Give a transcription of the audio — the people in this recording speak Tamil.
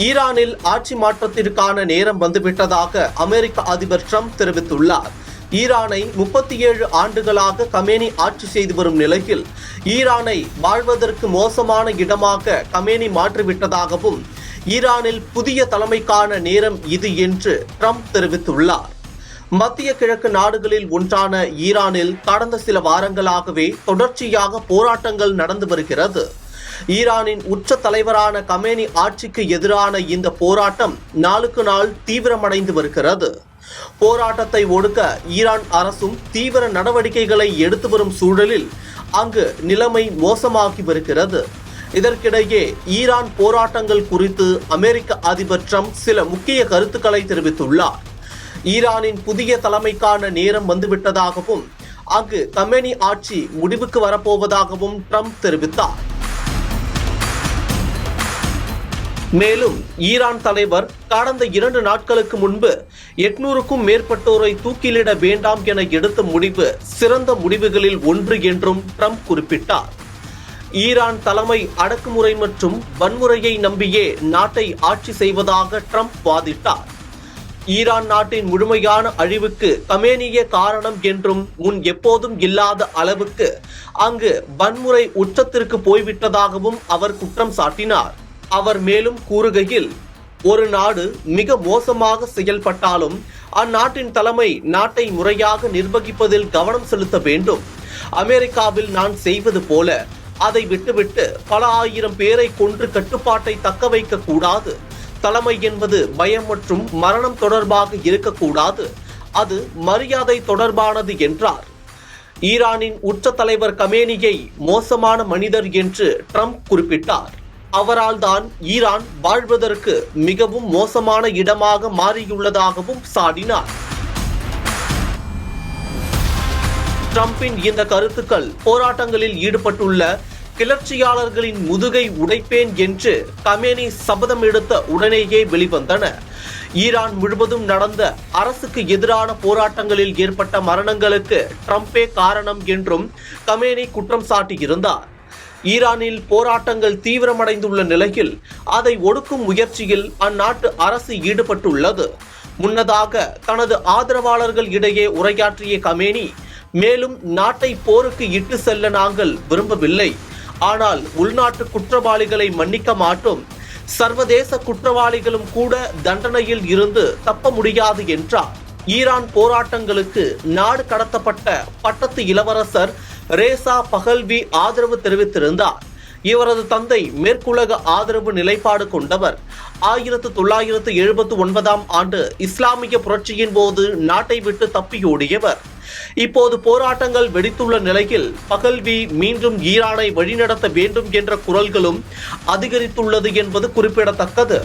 ஈரானில் ஆட்சி மாற்றத்திற்கான நேரம் வந்துவிட்டதாக அமெரிக்க அதிபர் ட்ரம்ப் தெரிவித்துள்ளார். ஈரானை 37 ஆண்டுகளாக கமேனி ஆட்சி செய்து வரும் நிலையில் ஈரானை வாழ்வதற்கு மோசமான இடமாக கமேனி மாற்றிவிட்டதாகவும் ஈரானில் புதிய தலைமைக்கான நேரம் இது என்று ட்ரம்ப் தெரிவித்துள்ளார். மத்திய கிழக்கு நாடுகளில் ஒன்றான ஈரானில் கடந்த சில வாரங்களாகவே தொடர்ச்சியாக போராட்டங்கள் நடந்து வருகிறது. ஈரானின் உச்ச தலைவரான கமேனி ஆட்சிக்கு எதிரான இந்த போராட்டம் நாளுக்கு நாள் தீவிரமடைந்து வருகிறது. போராட்டத்தை ஒடுக்க ஈரான் அரசும் தீவிர நடவடிக்கைகளை எடுத்து வரும் சூழலில் அங்கு நிலைமை மோசமாகி வருகிறது. இதற்கிடையே ஈரான் போராட்டங்கள் குறித்து அமெரிக்க அதிபர் ட்ரம்ப் சில முக்கிய கருத்துக்களை தெரிவித்துள்ளார். ஈரானின் புதிய தலைமைக்கான நேரம் வந்துவிட்டதாகவும் அங்கு கமேனி ஆட்சி முடிவுக்கு வரப்போவதாகவும் ட்ரம்ப் தெரிவித்தார். மேலும் ஈரான் தலைவர் கடந்த 2 நாட்களுக்கு முன்பு 800க்கும் மேற்பட்டோரை தூக்கிலிட வேண்டாம் என எடுத்த முடிவு சிறந்த முடிவுகளில் ஒன்று என்றும் ட்ரம்ப் குறிப்பிட்டார். ஈரான் தலைமை அடக்குமுறை மற்றும் வன்முறையை நம்பியே நாட்டை ஆட்சி செய்வதாக ட்ரம்ப் வாதிட்டார். ஈரான் நாட்டின் முழுமையான அழிவுக்கு கமேனியே காரணம் என்றும் முன் எப்போதும் இல்லாத அளவுக்கு அங்கு வன்முறை உச்சத்திற்கு போய்விட்டதாகவும் அவர் குற்றம் சாட்டினார். அவர் மேலும் கூறுகையில், ஒரு நாடு மிக மோசமாக செயல்பட்டாலும் அந்நாட்டின் தலைமை நாட்டை முறையாக நிர்வகிப்பதில் கவனம் செலுத்த வேண்டும். அமெரிக்காவில் நான் செய்வது போல அதை விட்டுவிட்டு பல ஆயிரம் பேரை கொன்று கட்டுப்பாட்டை தக்க வைக்க கூடாது. தலைமை என்பது பயம் மற்றும் மரணம் தொடர்பாக இருக்கக்கூடாது, அது மரியாதை தொடர்பானது என்றார். ஈரானின் உச்ச தலைவர் கமேனியை மோசமான மனிதர் என்று ட்ரம்ப் குறிப்பிட்டார். அவரால் தான் ஈரான் வாழ்வதற்கு மிகவும் மோசமான இடமாக மாறியுள்ளதாகவும் சாடினார். ட்ரம்பின் இந்த கருத்துக்கள் போராட்டங்களில் ஈடுபட்டுள்ள கிளர்ச்சியாளர்களின் முதுகை உடைப்பேன் என்று கமேனி சபதம் எடுத்த உடனேயே வெளிவந்தன. ஈரான் முழுவதும் நடந்த அரசுக்கு எதிரான போராட்டங்களில் ஏற்பட்ட மரணங்களுக்கு ட்ரம்பே காரணம் என்றும் கமேனி குற்றம் சாட்டியிருந்தார். ஈரானில் போராட்டங்கள் தீவிரமடைந்துள்ள நிலையில் அதை ஒடுக்கும் முயற்சியில் அந்நாட்டு அரசு ஈடுபட்டுள்ளது. முன்னதாக தனது ஆதரவாளர்கள் இடையே உரையாற்றிய கமேனி, மேலும் நாட்டை போருக்கு இட்டு செல்ல நாங்கள் விரும்பவில்லை, ஆனால் உள்நாட்டு குற்றவாளிகளை மன்னிக்க மாட்டோம், சர்வதேச குற்றவாளிகளும் கூட தண்டனையில் இருந்து தப்ப முடியாது என்றார். ஈரான் போராட்டங்களுக்கு நாடு கடத்தப்பட்ட பட்டத்து இளவரசர் ரேசா பஹல்வி ஆதரவு தெரிவித்திருந்தார். இவரது தந்தை மேற்குலக ஆதரவு நிலைப்பாடு கொண்டவர். 1979ஆம் ஆண்டு இஸ்லாமிய புரட்சியின் போது நாட்டை விட்டு தப்பியோடியவர். இப்போது போராட்டங்கள் வெடித்துள்ள நிலையில் பஹல்வி மீண்டும் ஈரானை வழிநடத்த வேண்டும் என்ற குரல்களும் அதிகரித்துள்ளது என்பது குறிப்பிடத்தக்கது.